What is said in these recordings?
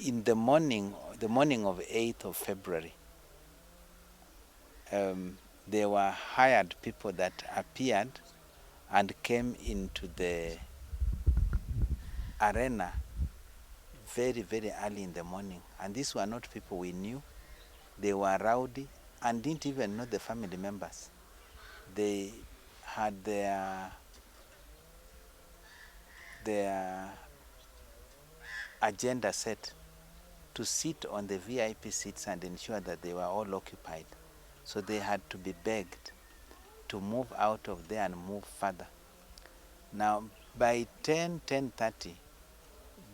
in the morning of 8th of February, there were hired people that appeared and came into the arena very, very early in the morning. And these were not people we knew. They were rowdy and didn't even know the family members. They had their agenda set to sit on the VIP seats and ensure that they were all occupied. So they had to be begged to move out of there and move further. Now, by 10:30,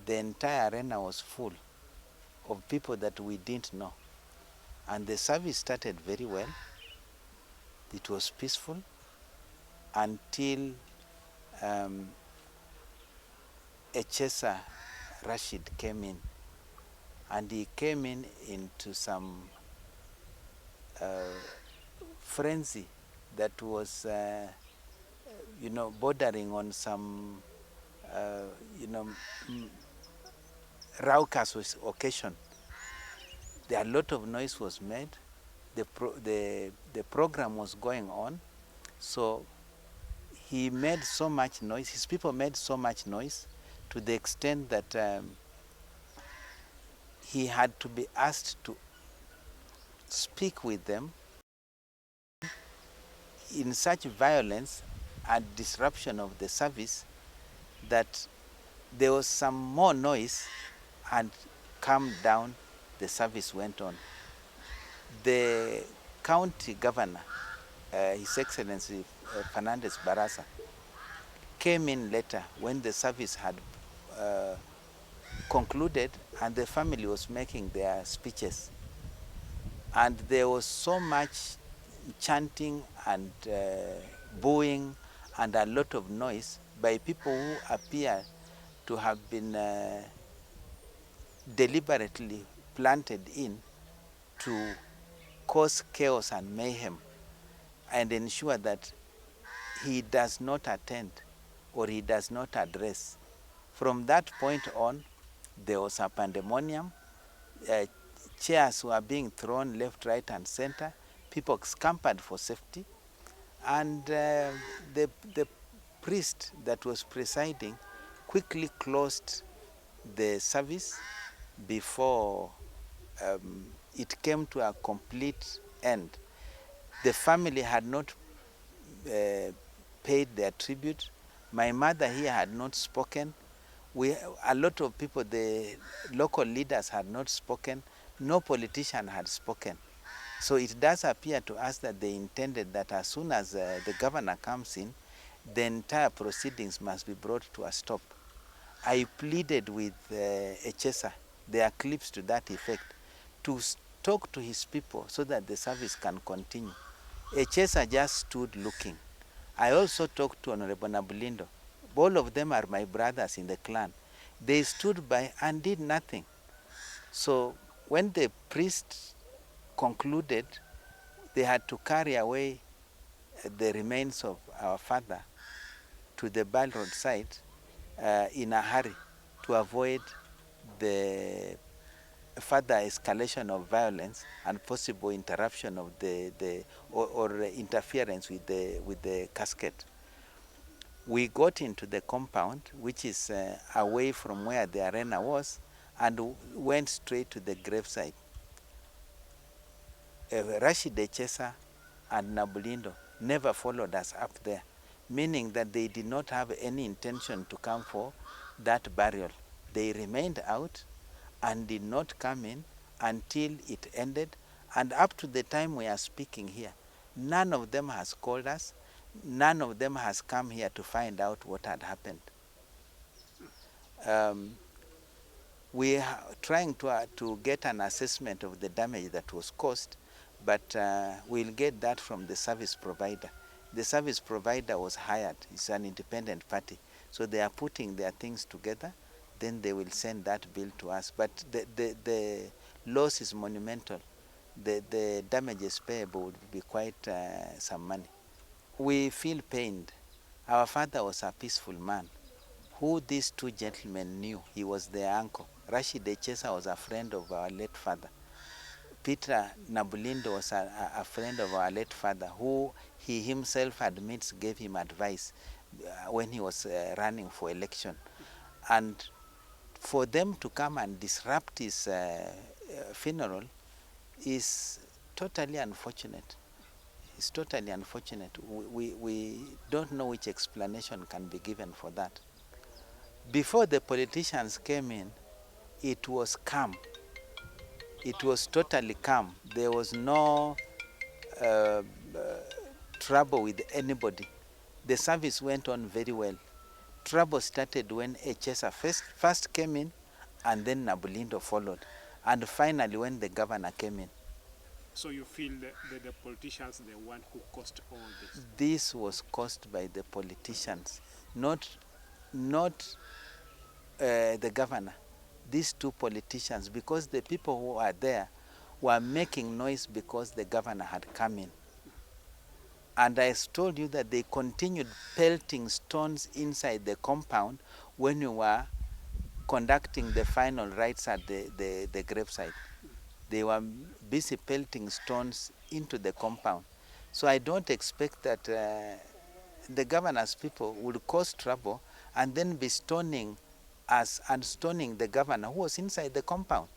the entire arena was full of people that we didn't know. And the service started very well. It was peaceful until Echesa Rashid came in. And he came in into some frenzy that was, bordering on some, raucous occasion. A lot of noise was made. The program was going on, so he made so much noise. His people made so much noise to the extent that he had to be asked to speak with them in such violence and disruption of the service that there was some more noise and calmed down. The service went on. The county governor, His Excellency Fernandez Barasa, came in later when the service had concluded and the family was making their speeches. And there was so much chanting and booing and a lot of noise by people who appear to have been deliberately planted in to cause chaos and mayhem and ensure that he does not attend or he does not address. From that point on, there was a pandemonium. Chairs were being thrown left, right, and center. People scampered for safety. And the priest that was presiding quickly closed the service before it came to a complete end. The family had not paid their tribute. My mother here had not spoken. A lot of people, the local leaders had not spoken. No politician had spoken. So it does appear to us that they intended that as soon as the governor comes in, the entire proceedings must be brought to a stop. I pleaded with Echesa, there are clips to that effect, to talk to his people so that the service can continue. Echesa just stood looking. I also talked to Honorable Nabulindo. All of them are my brothers in the clan. They stood by and did nothing. So when the priest concluded, they had to carry away the remains of our father to the Bal Road site in a hurry to avoid the further escalation of violence and possible interruption of or interference with the casket. We got into the compound, which is away from where the arena was, and went straight to the gravesite. Rashid Echesa and Nabulindo never followed us up there, meaning that they did not have any intention to come for that burial. They remained out and did not come in until it ended. And up to the time we are speaking here, none of them has called us. None of them has come here to find out what had happened. We are trying to get an assessment of the damage that was caused, but we'll get that from the service provider. The service provider was hired. It's an independent party. So they are putting their things together. Then they will send that bill to us. But the loss is monumental. The damages payable would be quite some money. We feel pained. Our father was a peaceful man who these two gentlemen knew. He was their uncle, Rashid Echesa was a friend of our late father. Peter Nabulindo was a friend of our late father, who he himself admits gave him advice when he was running for election. And for them to come and disrupt his funeral is totally unfortunate. It's totally unfortunate. We don't know which explanation can be given for that. Before the politicians came in, it was calm. It was totally calm. There was no trouble with anybody. The service went on very well. Trouble started when Echesa first came in, and then Nabulindo followed, and finally when the governor came in. So you feel that the politicians are the one who caused all this? This was caused by the politicians, not the governor. These two politicians, because the people who are there were making noise because the governor had come in. And I told you that they continued pelting stones inside the compound when we were conducting the final rites at the graveside. They were busy pelting stones into the compound. So I don't expect that the governor's people would cause trouble and then be stoning us and stoning the governor who was inside the compound.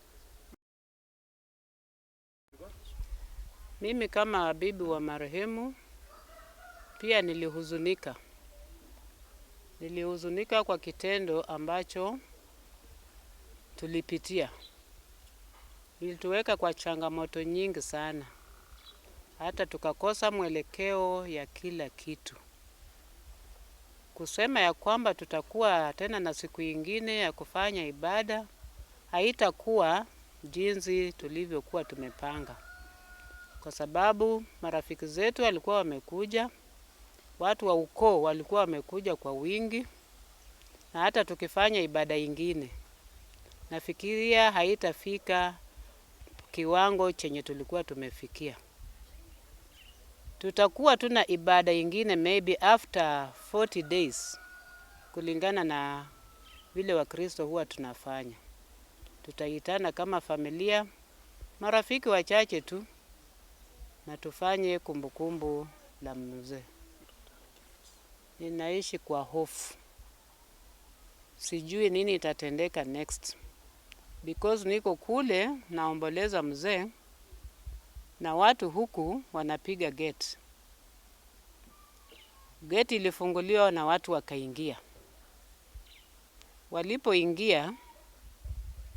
Mimi kama bibi wa marehemu pia nilihuzunika. Nilihuzunika kwa kitendo ambacho tulipitia. Ilituweka kwa changamoto nyingi sana. Hata tukakosa mwelekeo ya kila kitu. Kusema ya kwamba tutakuwa tena na siku ingine ya kufanya ibada, haitakuwa jinsi tulivyokuwa tumepanga. Kwa sababu marafiki zetu walikuwa wamekuja, watu wa ukoo walikuwa wamekuja kwa wingi, na hata tukifanya ibada ingine, nafikiria haitafika kiwango chenye tulikuwa tumefikia. Tutakuwa tuna ibada ingine maybe after 40 days, kulingana na vile Wakristo huwa tunafanya. Tutaitana kama familia, marafiki wachache tu, na tufanye kumbukumbu la mzee. Ninaishi kwa hofu. Sijui nini itatendeka next. Because niko kule naomboleza mzee, na watu huku wanapiga gate. Gate ilifunguliwa na watu wakaingia. Walipoingia,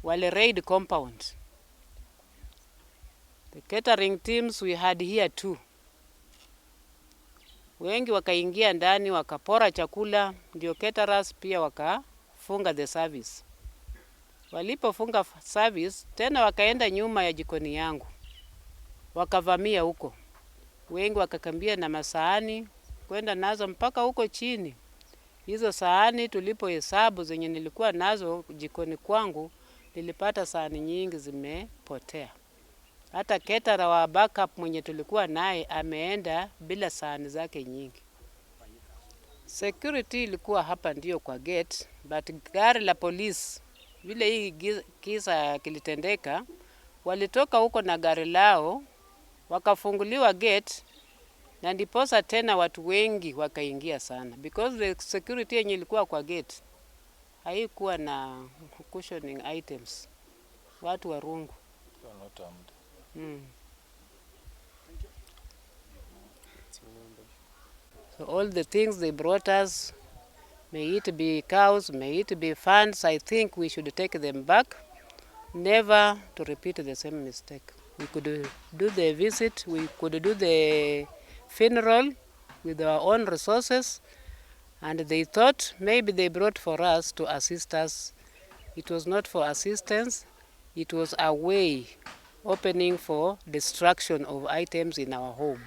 wale raid compound. The catering teams we had here too. Wengi wakaingia ndani wakapora chakula, ndio caterers pia wakafunga the service. Walipofunga service, tena wakaenda nyuma ya jikoni yangu. Wakavamia huko. Wengi wakakambia na masahani, kwenda nazo mpaka huko chini. Hizo sahani tulipohesabu zenye nilikuwa nazo jikoni kwangu, nilipata sahani nyingi zimepotea. Hata caterer wa backup mwenye tulikuwa naye ameenda bila sahani zake nyingi. Security ilikuwa hapa ndio kwa gate, but gari la police, vile hii kisa kilitendeka, walitoka huko na gari lao, wakafunguliwa gate, na ndiposa tena watu wengi wakaingia sana. Because the security yenye ilikuwa kwa gate, haikuwa na cushioning items. Watu wa rungu. So all the things they brought us, may it be cows, may it be funds, I think we should take them back, never to repeat the same mistake. We could do the visit, we could do the funeral with our own resources, and they thought maybe they brought for us to assist us. It was not for assistance, it was a way opening for destruction of items in our home.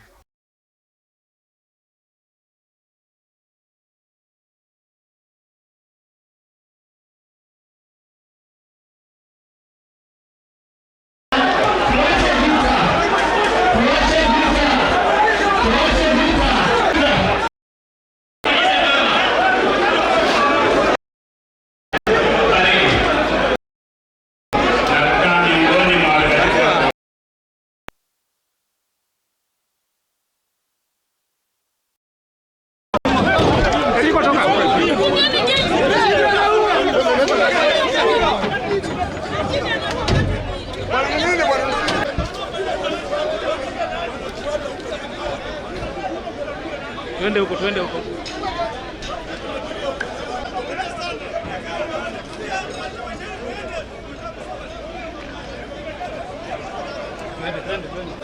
Twende huko, twende huko. Twende, twende, twende.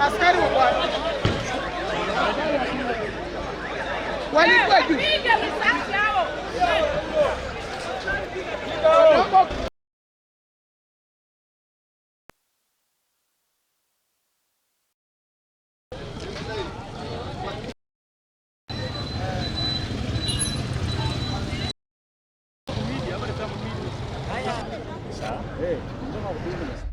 Askari walikuwa juu. Hey,